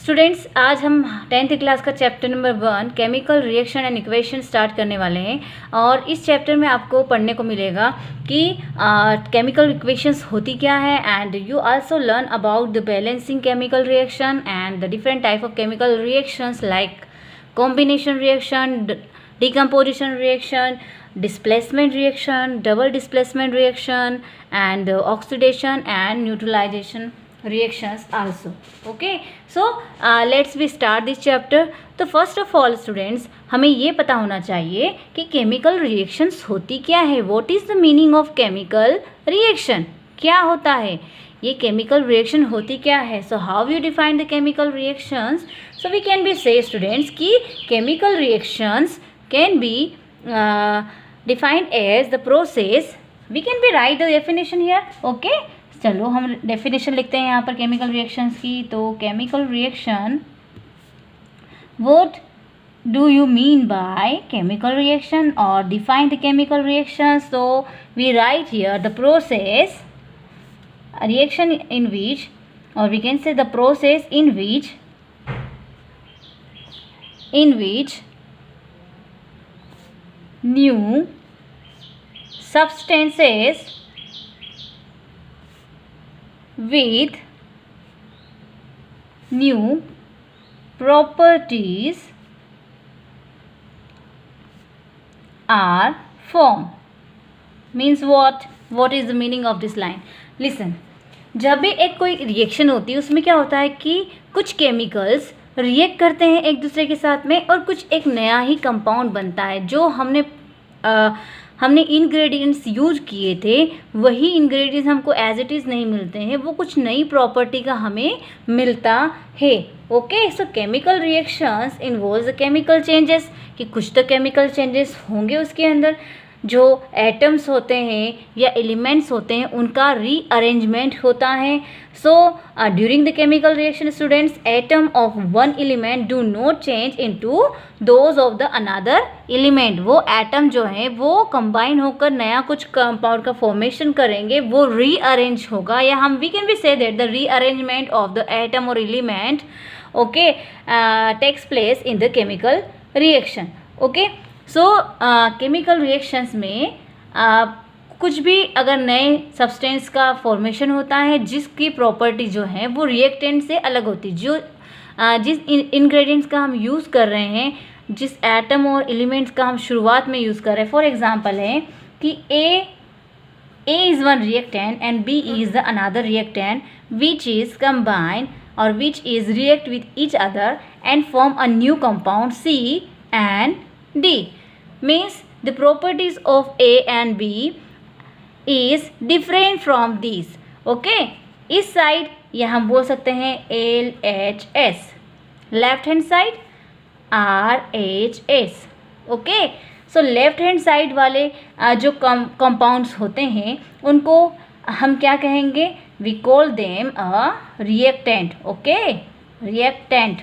Students, आज हम 10th class का chapter number 1 chemical reaction and equation start करने वाले हैं। और इस चैप्टर में आपको पढ़ने को मिलेगा कि केमिकल इक्वेशंस होती क्या है, and you also learn about the balancing chemical reaction and the different type of chemical reactions like combination reaction, decomposition reaction, displacement reaction, double displacement reaction, and oxidation and neutralization reactions also. Okay, so let's we start this chapter. तो first of all students, हमें ये पता होना चाहिए कि chemical reactions होती क्या है. What is the meaning of chemical reaction? क्या होता है ये chemical reaction होती क्या है. So how you define the chemical reactions? So we can be say students कि chemical reactions can be defined as the process. We can be write the definition here. Okay, चलो हम definition लिखते हैं यहाँ पर chemical reactions की. तो chemical reaction, what do you mean by chemical reaction or define the chemical reaction? So we write here the process, a reaction in which, or we can say the process in which new substances with new properties are formed. Means what is the meaning of this line? Listen, जब भी एक कोई reaction होती है उसमें क्या होता है कि कुछ केमिकल्स रिएक्ट करते हैं एक दूसरे के साथ में और कुछ एक नया ही कंपाउंड बनता है. जो हमने इंग्रेडिएंट्स यूज किए थे वही इंग्रेडिएंट्स हमको एज इट इज़ नहीं मिलते हैं, वो कुछ नई प्रॉपर्टी का हमें मिलता है. Okay, so chemical reactions involves chemical changes, कि कुछ तो केमिकल चेंजेस होंगे उसके अंदर. जो एटम्स होते हैं या एलिमेंट्स होते हैं उनका रीअरेंजमेंट होता है. So during the chemical reaction students, atom of one element do not change into those of the another element. वो एटम जो है वो कंबाइन होकर नया कुछ कंपाउंड का फॉर्मेशन करेंगे, वो रीअरेंज होगा. या हम we can be say that the rearrangement of the atom और element okay takes place in the chemical reaction. Okay, so chemical reactions में कुछ भी अगर नए सब्सटेंस का फॉर्मेशन होता है जिसकी प्रॉपर्टी जो है वो रिएक्टेंट से अलग होती है. जो जिस इंग्रेडिएंट्स का हम यूज़ कर रहे हैं, जिस एटम और एलिमेंट्स का हम शुरुआत में यूज़ कर रहे हैं, फॉर एग्जांपल है कि A is one reactant and B is the another reactant which is combined और which is react with each other and form a new compound C and D. Means the properties of A and B is different from these. Okay, इस side यहाँ हम बोल सकते हैं LHS, left hand side RHS. Okay, so left hand side वाले जो compounds होते हैं उनको हम क्या कहेंगे? We call them a reactant. Okay, reactant.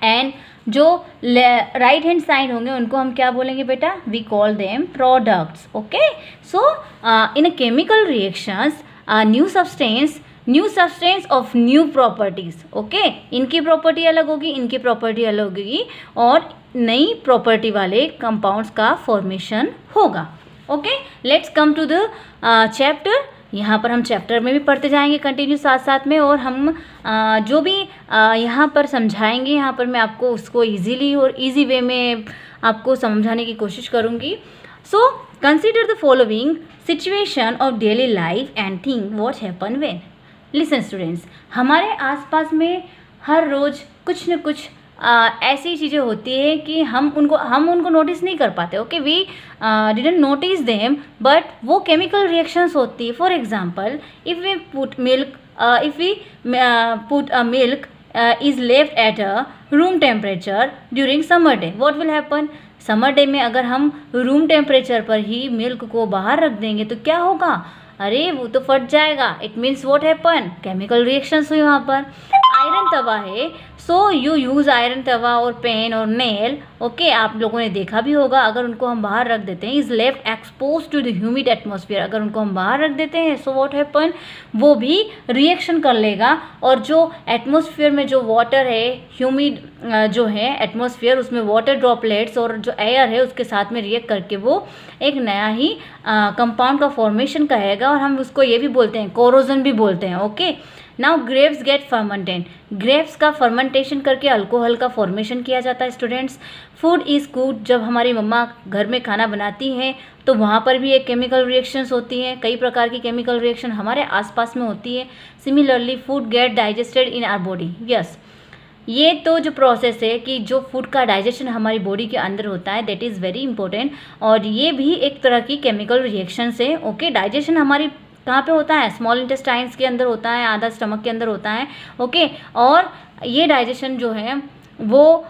And जो राइट हैंड साइड होंगे उनको हम क्या बोलेंगे बेटा? We call them products. Okay, so in a chemical reactions new substance of new properties. Okay, इनकी प्रॉपर्टी अलग होगी, इनकी प्रॉपर्टी अलग होगी और नई प्रॉपर्टी वाले कंपाउंड्स का फॉर्मेशन होगा. Okay, let's come to the chapter. यहाँ पर हम चैप्टर में भी पढ़ते जाएंगे कंटिन्यू साथ साथ में, और हम जो भी यहाँ पर समझाएंगे यहाँ पर मैं आपको उसको इजीली और इजी वे में आपको समझाने की कोशिश करूँगी. So consider the following situation of daily life and think what happen when. Listen students, हमारे आसपास में हर रोज़ कुछ न कुछ ऐसी चीज़ें होती है कि हम उनको नोटिस नहीं कर पाते. Okay, we didn't notice them, but वो केमिकल रिएक्शंस होती है. For example, if we put milk is left at a room temperature during summer day, what will happen? Summer day में अगर हम रूम टेम्परेचर पर ही मिल्क को बाहर रख देंगे तो क्या होगा? अरे वो तो फट जाएगा. It means what happen? Chemical reactions हुई वहाँ पर. आयरन तवा है, सो यू यूज़ आयरन तवा और पेन और नेल, ओके, आप लोगों ने देखा भी होगा, अगर उनको हम बाहर रख देते हैं, is left expose to the humid atmosphere, अगर उनको हम बाहर रख देते हैं, सो व्हाट हैपन, वो भी रिएक्शन कर लेगा, और जो एटमॉस्फेयर में जो वाटर है, ह्यूमिड जो है एटमॉस्फेयर, उसमें वाटर ड्रॉपलेट्स और जो एयर है उसके साथ में रिएक्ट करके वो एक नया ही कंपाउंड का फॉर्मेशन करेगा, और हम उसको ये भी बोलते हैं, कोरोजन भी बोलते हैं, okay. Now grapes get fermented, grapes का फर्मेंटेशन करके अल्कोहल का फॉर्मेशन किया जाता है स्टूडेंट्स। फूड इज़ कुक्ड, जब हमारी मम्मा घर में खाना बनाती हैं तो वहाँ पर भी एक केमिकल रिएक्शंस होती हैं, कई प्रकार की केमिकल रिएक्शन हमारे आसपास में होती है। Similarly food get digested in our body, yes, ये तो जो प्रोसेस है कि जो फूड का डाइजेशन हमारी बॉडी के अंदर होता है, दैट इज़ वेरी इंपॉर्टेंट, और ये भी एक तरह की केमिकल रिएक्शंस है, ओके। डाइजेशन हमारी कहाँ पे होता है, स्मॉल इंटेस्टाइन्स के अंदर होता है, आधा स्टमक के अंदर होता है, ओके। और ये डाइजेशन जो है वो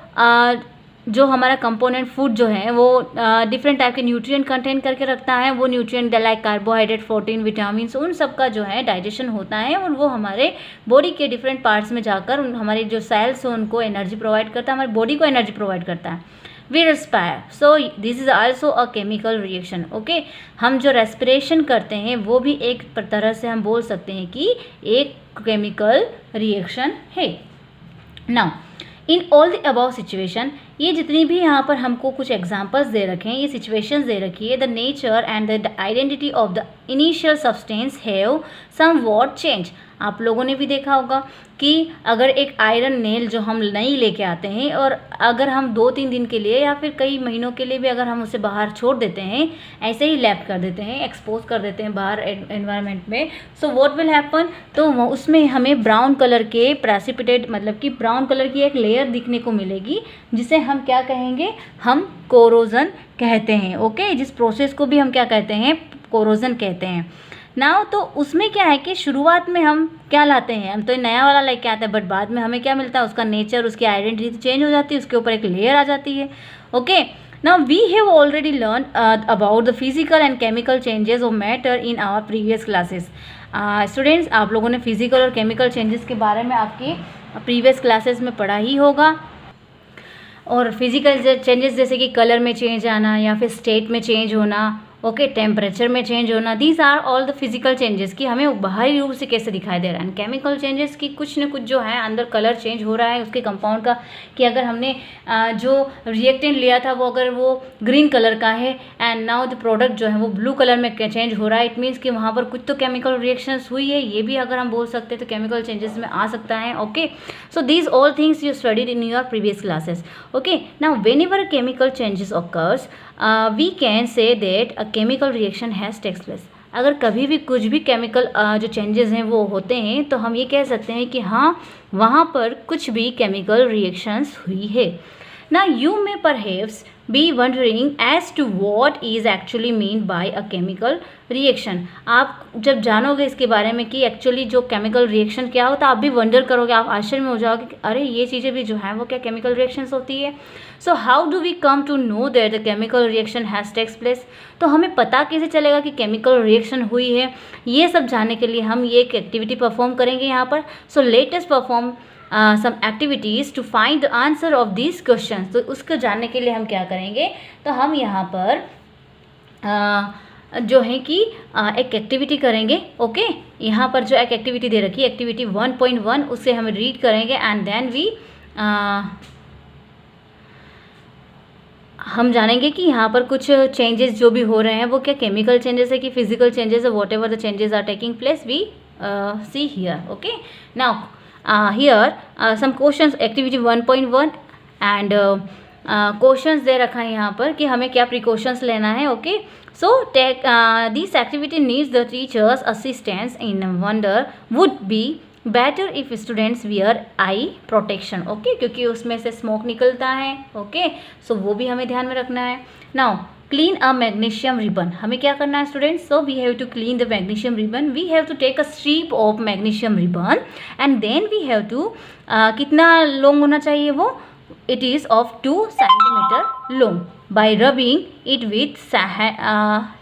जो हमारा कंपोनेंट फूड जो है वो डिफरेंट टाइप के न्यूट्रिएंट कंटेन करके रखता है, वो nutrient like carbohydrate, protein, vitamin, उन सब का जो है डाइजेशन होता है, और वो हमारे बॉडी के डिफरेंट पार्ट्स में जाकर हमारे जो सेल्स हैं उनको एनर्जी प्रोवाइड करता है, हमारी बॉडी को एनर्जी प्रोवाइड करता है। We respire, so this is also a chemical reaction, okay. हम जो रेस्पिरेशन करते हैं वो भी एक तरह से हम बोल सकते हैं कि एक केमिकल रिएक्शन है। Now in all the above situation, ये जितनी भी यहाँ पर हमको कुछ एग्जांपल्स दे रखे हैं, ये सिचुएशंस दे रखी है, the nature and the identity of the initial substance have somewhat change. आप लोगों ने भी देखा होगा कि अगर एक आयरन नेल जो हम नई लेके आते हैं, और अगर हम 2-3 दिन के लिए या फिर कई महीनों के लिए भी अगर हम उसे बाहर छोड़ देते हैं, ऐसे ही लैप कर देते हैं, एक्सपोज कर देते हैं बाहर एनवायरनमेंट में, सो व्हाट विल हैपन, तो उसमें हमें ब्राउन कलर के प्रेसिपिटेट, मतलब कि ब्राउन कलर की एक लेयर दिखने को मिलेगी, जिसे हम क्या कहेंगे, हम कोरोजन कहते हैं, ओके। जिस प्रोसेस को भी हम क्या कहते हैं, कोरोजन कहते हैं। नाउ तो उसमें क्या है कि शुरुआत में हम क्या लाते हैं, हम तो नया वाला लेके आते हैं, बट बाद में हमें क्या मिलता है, उसका नेचर, उसकी आइडेंटिटी चेंज हो जाती है, उसके ऊपर एक लेयर आ जाती है, okay. Now we have already learn about the physical and chemical changes of matter in our previous classes. Students, आप लोगों ने फिजिकल और केमिकल चेंजेस के बारे में आपकी प्रीवियस क्लासेस में पढ़ा ही होगा, और फिजिकल चेंजेस जैसे कि कलर में चेंज आना या फिर स्टेट में चेंज होना, ओके, टेम्परेचर में चेंज होना, these are all the physical changes कि हमें बाहरी रूप से कैसे दिखाई दे रहा है। केमिकल चेंजेस की कुछ न कुछ जो है अंदर कलर चेंज हो रहा है उसके कंपाउंड का, कि अगर हमने जो रिएक्टेंट लिया था वो अगर वो ग्रीन कलर का है एंड नाउ द प्रोडक्ट जो है वो ब्लू कलर में चेंज हो रहा है, इट मीन्स कि वहाँ पर कुछ तो केमिकल रिएक्शंस हुई है, ये भी अगर हम बोल सकते हैं तो केमिकल चेंजेस में आ सकता है, okay. So these all things you studied in your previous classes, okay. Now whenever chemical changes occurs, we can say that a chemical reaction has takes place. अगर कभी भी कुछ भी केमिकल जो चेंजेस हैं वो होते हैं तो हम ये कह सकते हैं कि हाँ, वहाँ पर कुछ भी केमिकल रिएक्शंस हुई है। ना you may perhaps be wondering as to what is actually mean by a chemical reaction. आप जब जानोगे इसके बारे में कि एक्चुअली जो केमिकल रिएक्शन क्या होता है, आप भी वंडर करोगे, आप आश्चर्य में हो जाओगे कि अरे ये चीज़ें भी जो हैं वो क्या केमिकल रिएक्शंस होती है। So how do we come to know that the chemical reaction has takes place. तो हमें पता कैसे चलेगा कि केमिकल रिएक्शन हुई है, ये सब जानने के लिए हम ये एक एक्टिविटी परफॉर्म करेंगे यहाँ पर। So let us perform some activities to find the answer of these questions। तो उसको जानने के लिए हम क्या करेंगे, तो हम यहाँ पर जो है कि एक एक्टिविटी करेंगे, ओके। यहाँ पर जो एक एक्टिविटी दे रखी है, एक्टिविटी 1.1, उससे हम रीड करेंगे एंड देन वी हम जानेंगे कि यहाँ पर कुछ चेंजेस जो भी हो रहे हैं वो क्या केमिकल चेंजेस है कि फिजिकल चेंजेस है, whatever the changes are taking place we see here, okay. Now here some questions, activity 1.1 and questions दे रखा है यहाँ पर कि हमें क्या प्रिकॉशंस लेना है, okay. So take this activity needs the teacher's assistance in wonder would be better if students wear eye protection, okay, क्योंकि उसमें से स्मोक निकलता है, ओके। सो वो भी हमें ध्यान में रखना है। Now clean a magnesium ribbon, हमें क्या करना है students, so we have to clean the magnesium ribbon, we have to take a strip of magnesium ribbon and then we have to कितना लॉन्ग होना चाहिए वो, it is of 2 centimetre long, by rubbing it with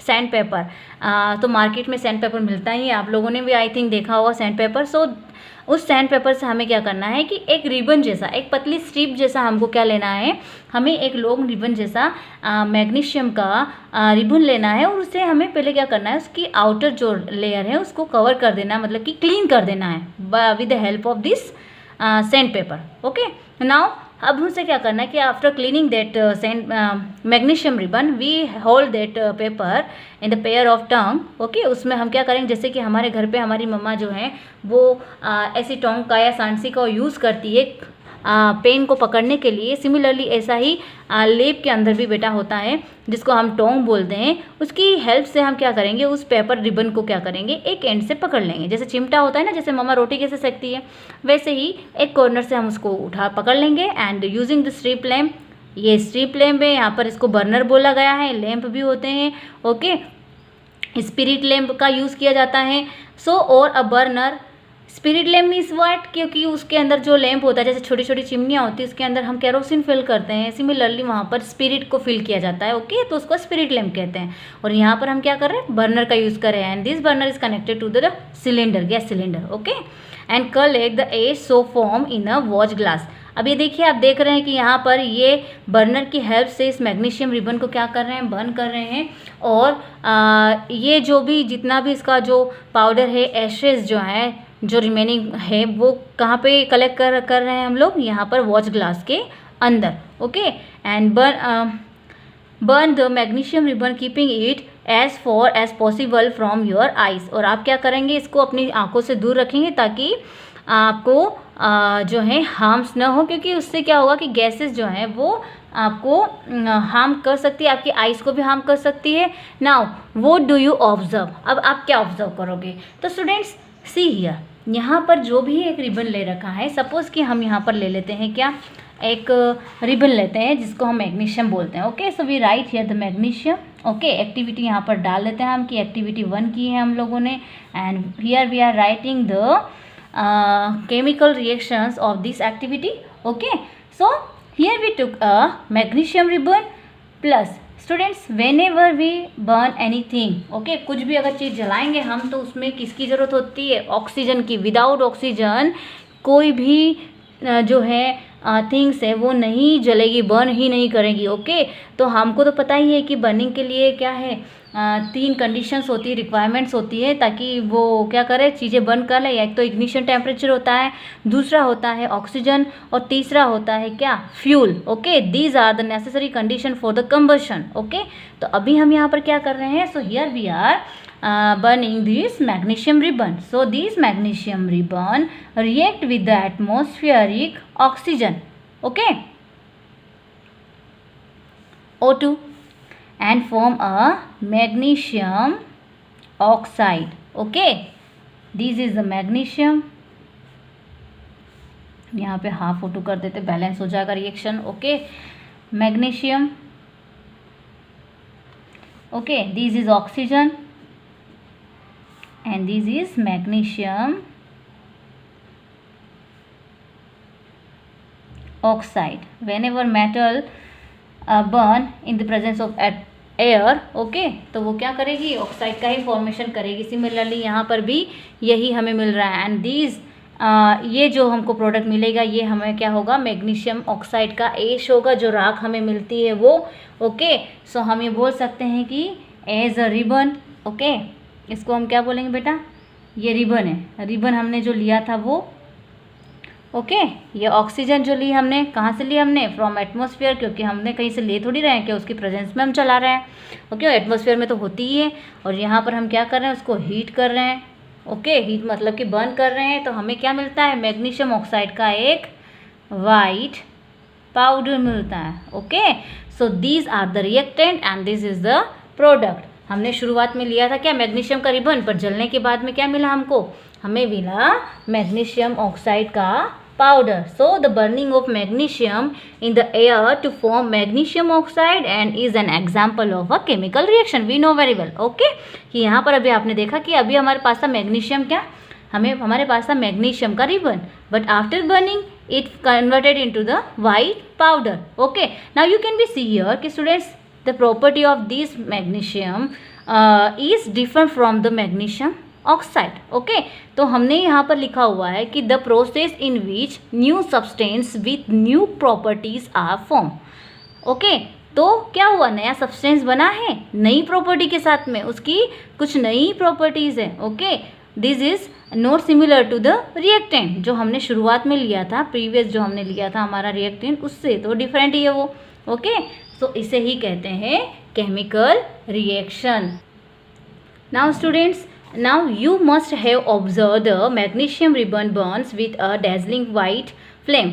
sand paper. तो market में sand paper मिलता ही है, आप लोगों ने भी आई थिंक देखा होगा सैंड पेपर। सो उस सैंड पेपर से हमें क्या करना है कि एक रिबन जैसा, एक पतली स्ट्रिप जैसा हमको क्या लेना है, हमें एक लॉन्ग रिबन जैसा मैग्नीशियम का रिबन लेना है, और उसे हमें पहले क्या करना है, उसकी आउटर जो लेयर है उसको कवर कर देना है, मतलब कि क्लीन कर देना है with the help of this sand paper. Okay, now अब उनसे क्या करना है कि after cleaning that magnesium ribbon we hold that paper in the pair of tong. Okay, उसमें हम क्या करेंगे, जैसे कि हमारे घर पे हमारी मम्मा जो है वो ऐसी टोंग का या सांसी का यूज़ करती है पेन को पकड़ने के लिए, सिमिलरली ऐसा ही लेप के अंदर भी बेटा होता है जिसको हम टोंग बोलते हैं, उसकी हेल्प से हम क्या करेंगे, उस पेपर रिबन को क्या करेंगे, एक एंड से पकड़ लेंगे। जैसे चिमटा होता है ना, जैसे मम्मा रोटी कैसे सेकती है, वैसे ही एक कॉर्नर से हम उसको पकड़ लेंगे and using the strip lamp. ये स्ट्रिप लैम्प है, यहाँ पर इसको बर्नर बोला गया है, लैम्प भी होते हैं। ओके, स्पिरिट लैम्प का यूज़ किया जाता है। सो और a burner, spirit lamp means what, क्योंकि उसके अंदर जो लैम्प होता है, जैसे छोटी छोटी चिमनियाँ होती है, उसके अंदर हम केरोसिन फिल करते हैं, सिमिलरली वहाँ पर स्पिरिट को फिल किया जाता है। ओके, तो उसको स्पिरिट लैम्प कहते हैं। और यहाँ पर हम क्या कर रहे हैं, बर्नर का यूज़ कर रहे हैं, and this burner is connected to the cylinder, gas cylinder. Okay, and collect the ash so form in a watch glass. अब ये देखिए, आप देख रहे हैं कि यहाँ पर ये बर्नर की हेल्प से इस मैग्नीशियम रिबन को क्या कर रहे हैं, बर्न कर रहे हैं। और ये जो भी जितना भी इसका जो पाउडर है, एशेज जो है, जो रिमेनिंग है, वो कहाँ पे कलेक्ट कर रहे हैं हम लोग, यहाँ पर वॉच ग्लास के अंदर। Okay, and burn the magnesium ribbon keeping it as far as possible from your eyes. और आप क्या करेंगे, इसको अपनी आंखों से दूर रखेंगे ताकि आपको जो है हार्म्स ना हो, क्योंकि उससे क्या होगा कि गैसेस जो हैं वो आपको हार्म कर सकती है, आपकी आइज़ को भी हार्म कर सकती है। Now what do you observe, अब आप क्या ऑब्जर्व करोगे, तो स्टूडेंट्स सी हियर, यहाँ पर जो भी एक रिबन ले रखा है, सपोज़ कि हम यहाँ पर ले लेते हैं क्या, एक रिबन लेते हैं जिसको हम मैग्नीशियम बोलते हैं। Okay, so we write here the magnesium. Okay, activity यहाँ पर डाल देते हैं हम कि एक्टिविटी 1 की है हम लोगों ने, and here we are writing the chemical reactions of this activity. Okay, so here we took a magnesium ribbon plus students whenever we burn anything. Okay, कुछ भी अगर चीज़ जलाएंगे हम तो उसमें किसकी ज़रूरत होती है, ऑक्सीजन की। विदाउट ऑक्सीजन कोई भी जो है थिंग्स है वो नहीं जलेगी, बर्न ही नहीं करेगी। ओके, तो हमको तो पता ही है कि बर्निंग के लिए क्या है, 3 कंडीशंस होती है, रिक्वायरमेंट्स होती है ताकि वो क्या करे, चीज़ें बर्न कर ले। एक तो इग्निशन टेम्परेचर होता है, दूसरा होता है ऑक्सीजन, और तीसरा होता है क्या, fuel. Okay, these are the necessary condition for the combustion. Okay, तो अभी हम यहाँ पर क्या कर रहे हैं, so here we are burning this magnesium ribbon. So this magnesium ribbon react with the atmospheric oxygen, okay, O2, and form a magnesium oxide. Okay, this is the magnesium. यहाँ पे हाफ O2 कर देते, balance हो जाएगा reaction. Okay, magnesium. Okay, this is oxygen and this is magnesium oxide. Whenever metal burn in the presence of air, okay, तो वो क्या करेगी, ऑक्साइड का ही फॉर्मेशन करेगी। सिमिलरली यहाँ पर भी यही हमें मिल रहा है, एंड दिस ये जो हमको प्रोडक्ट मिलेगा ये हमें क्या होगा, मैग्नीशियम ऑक्साइड का ऐश होगा, जो राख हमें मिलती है वो। ओके, सो हम ये बोल सकते हैं कि एज अ रिबन। ओके, इसको हम क्या बोलेंगे बेटा, ये रिबन है, रिबन हमने जो लिया था वो। ओके, ये ऑक्सीजन जो ली हमने, कहाँ से ली हमने, फ्रॉम एटमॉस्फेयर, क्योंकि हमने कहीं से ले थोड़ी रहे हैं कि उसकी प्रेजेंस में हम चला रहे हैं। ओके, एटमॉस्फेयर में तो होती ही है, और यहाँ पर हम क्या कर रहे हैं, उसको हीट कर रहे हैं। ओके, हीट मतलब कि बर्न कर रहे हैं, तो हमें क्या मिलता है, मैग्नीशियम ऑक्साइड का एक वाइट पाउडर मिलता है। Okay, so these are the reactant and this is the product. हमने शुरुआत में लिया था क्या, मैग्नीशियम का रिबन, पर जलने के बाद में क्या मिला हमको, हमें मिला मैग्नीशियम ऑक्साइड का powder. So the burning of magnesium in the air to form magnesium oxide and is an example of a chemical reaction, we know very well. Okay, कि यहाँ पर अभी आपने देखा कि अभी हमारे पास था मैग्नीशियम क्या, हमारे पास था मैग्नीशियम का ribbon, but after burning it converted into the white powder. Okay, now you can be see here कि students the property of this magnesium is different from the magnesium oxide. Okay, तो हमने यहाँ पर लिखा हुआ है कि the process in which new substance with new properties are formed. Okay, तो क्या हुआ, नया सब्सटेंस बना है नई प्रॉपर्टी के साथ में, उसकी कुछ नई प्रॉपर्टीज है. Okay, this is not similar to the reactant जो हमने शुरुआत में लिया था, प्रीवियस जो हमने लिया था हमारा रिएक्टेंट, उससे तो डिफरेंट ही है वो. ओके, सो इसे ही कहते हैं chemical reaction. Now students, now you must have observe the magnesium ribbon Burns with a dazzling white flame.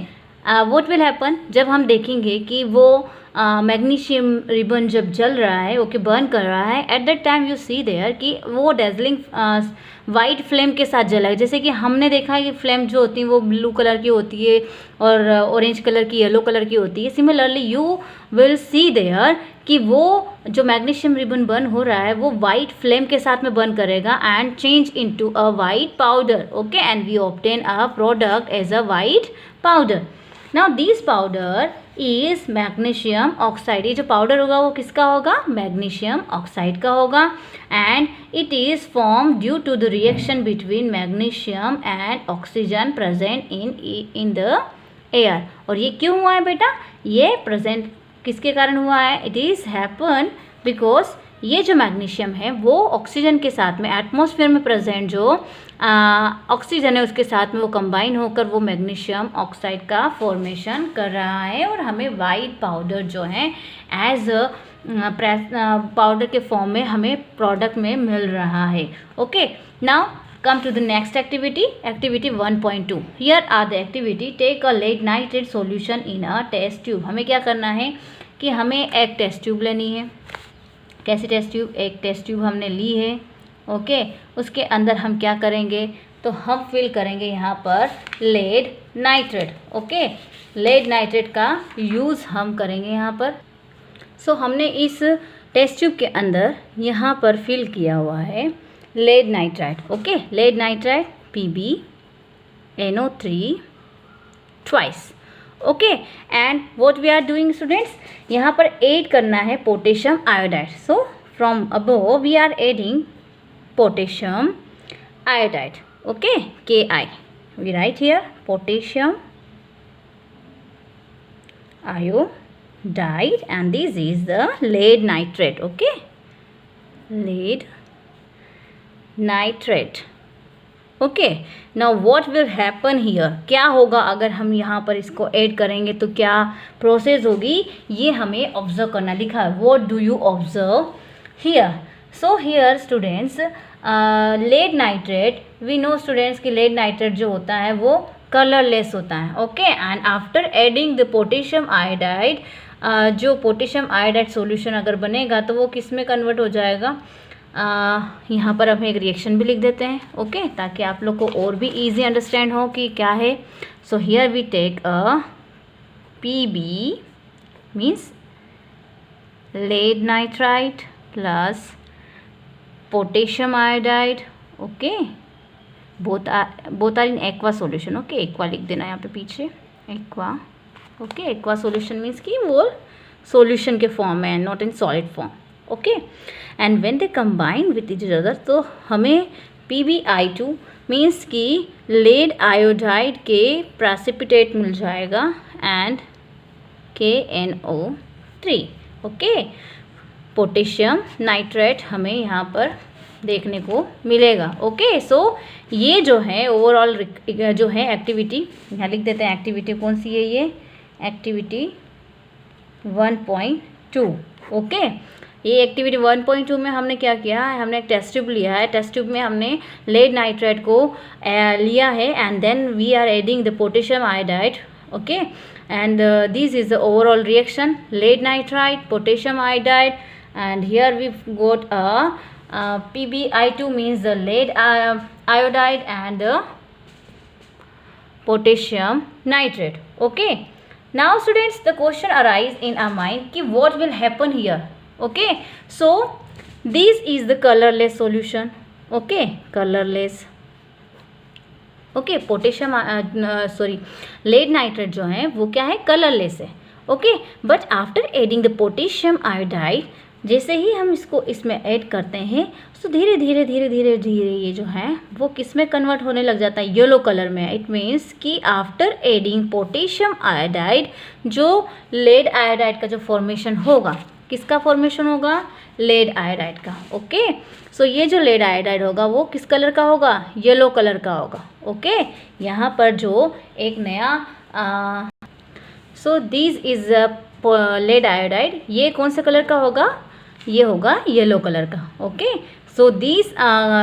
What will happen, जब हम देखेंगे कि वो मैग्नीशियम रिबन जब जल रहा है, ओके, बर्न कर रहा है, at that time you see there कि वो डेजलिंग वाइट फ्लेम के साथ जला है. जैसे कि हमने देखा है कि फ्लेम जो होती है वो ब्लू कलर की होती है और ऑरेंज कलर की, येलो कलर की होती है. Similarly you will see there कि वो जो मैग्नीशियम रिबन बर्न हो रहा है वो वाइट फ्लेम के साथ में बर्न करेगा and change into a white powder. Okay, and we obtain a product as a white powder. Now this powder is magnesium oxide. ये जो पाउडर होगा वो किसका होगा, मैग्नीशियम ऑक्साइड का होगा. And it is form due to the reaction between magnesium and oxygen present in the air. और ये क्यों हुआ है बेटा, ये प्रेजेंट किसके कारण हुआ है, इट इज हैपन बिकॉज ये जो मैग्नीशियम है वो ऑक्सीजन के साथ में, एटमॉस्फेयर में प्रेजेंट जो ऑक्सीजन है उसके साथ में वो कंबाइन होकर वो मैग्नीशियम ऑक्साइड का फॉर्मेशन कर रहा है और हमें वाइट पाउडर जो है एज पाउडर के फॉर्म में हमें प्रोडक्ट में मिल रहा है. Okay, now come to the next activity, activity 1.2. here are the activity, take a lead nitrate solution in a test tube. हमें क्या करना है कि हमें एक टेस्ट ट्यूब लेनी है. कैसी टेस्ट ट्यूब, एक टेस्ट ट्यूब हमने ली है. ओके, उसके अंदर हम क्या करेंगे, तो हम फिल करेंगे यहाँ पर lead nitrate. Okay, lead nitrate का यूज़ हम करेंगे यहाँ पर. सो हमने इस टेस्ट ट्यूब के अंदर यहाँ पर फिल किया हुआ है lead nitrate. Okay, lead nitrate PbNO3 twice. Okay, and what we are doing students, यहाँ पर ऐड करना है potassium iodide. So from above we are adding potassium iodide. Okay, Ki we write here potassium iodide and this is the lead nitrate. Okay, lead nitrate. Okay, now what will happen here, क्या होगा अगर हम यहाँ पर इसको add करेंगे तो क्या प्रोसेस होगी, ये हमें ऑब्जर्व करना. लिखा है what do you observe here. So here students, lead nitrate, we know students कि लेड नाइट्रेट जो होता है वो कलरलेस होता है. Okay, and after adding the potassium iodide, जो पोटेशियम आयोडाइड सॉल्यूशन अगर बनेगा तो वो किस में कन्वर्ट हो जाएगा, यहाँ पर हम एक रिएक्शन भी लिख देते हैं. ओके, ताकि आप लोग को और भी इजी अंडरस्टैंड हो कि क्या है. So here we take a Pb means lead nitrite plus potassium iodide. Okay, both are in aqua solution. Okay, aqua लिख देना यहाँ पे पीछे, aqua. Okay, aqua solution means कि वो सॉल्यूशन के फॉर्म में, not in solid form. Okay, and when they combine with each other तो हमें PbI2 मीन्स कि लेड आयोडाइड के प्रेसिपिटेट मिल जाएगा and KNO3. Okay, potassium nitrate हमें यहाँ पर देखने को मिलेगा. ओके, सो ये जो है ओवरऑल जो है एक्टिविटी, यहाँ लिख देते हैं एक्टिविटी कौन सी है, ये एक्टिविटी 1.2. ओके, ये एक्टिविटी 1.2 में हमने क्या किया है, हमने एक टेस्ट ट्यूब लिया है. टेस्ट ट्यूब में हमने लेड नाइट्रेट को लिया है and then we are adding the potassium iodide. Okay, and this is the overall reaction, lead nitrite, potassium iodide, and here we got PbI2 means the lead iodide and the potassium nitrate. Okay, now students the question arise in our mind ki what will happen here. Okay, so this is the colorless solution. Okay, colorless okay, potassium lead nitrate जो है वो क्या है, colourless है। Okay, but after adding the potassium iodide, जैसे ही हम इसको इसमें ऐड करते हैं तो धीरे धीरे धीरे धीरे धीरे ये जो है वो किस में कन्वर्ट होने लग जाता है, येलो कलर में। इट मीन्स कि आफ्टर एडिंग पोटेशियम आयोडाइड, जो लेड आयोडाइड का जो फॉर्मेशन होगा, किसका फॉर्मेशन होगा, लेड आयोडाइड का। ओके, सो ये जो लेड आयोडाइड होगा वो किस कलर का होगा, येलो कलर का होगा। ओके, यहाँ पर जो एक नया so this is lead iodide, ये कौन से कलर का होगा, ये होगा येलो कलर का। Okay, so this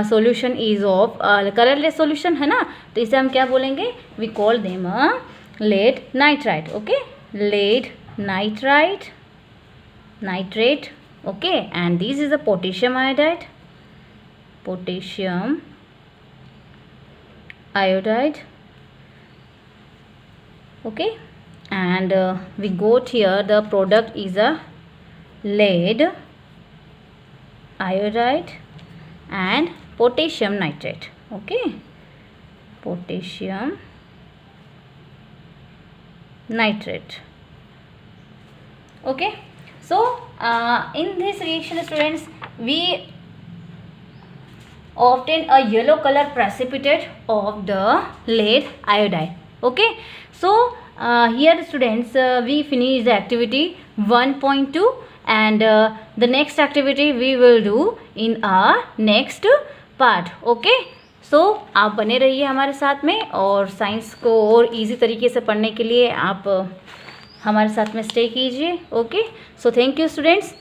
solution is of colourless solution है ना, तो इसे हम क्या बोलेंगे, we call them lead nitrite. Okay, lead nitrite, nitrate, okay, and this is a potassium iodide, potassium iodide, okay, and we got here the product is a lead iodide and potassium nitrate. Okay, potassium nitrate. Okay, so in this reaction students, we obtain a yellow color precipitate of the lead iodide. Okay, so here students we finish the activity 1.2 and the next activity we will do in our next part. Okay, so आप बने रहिए हमारे साथ में, और science को और easy तरीके से पढ़ने के लिए आप हमारे साथ में स्टे कीजिए। Okay, so thank you students.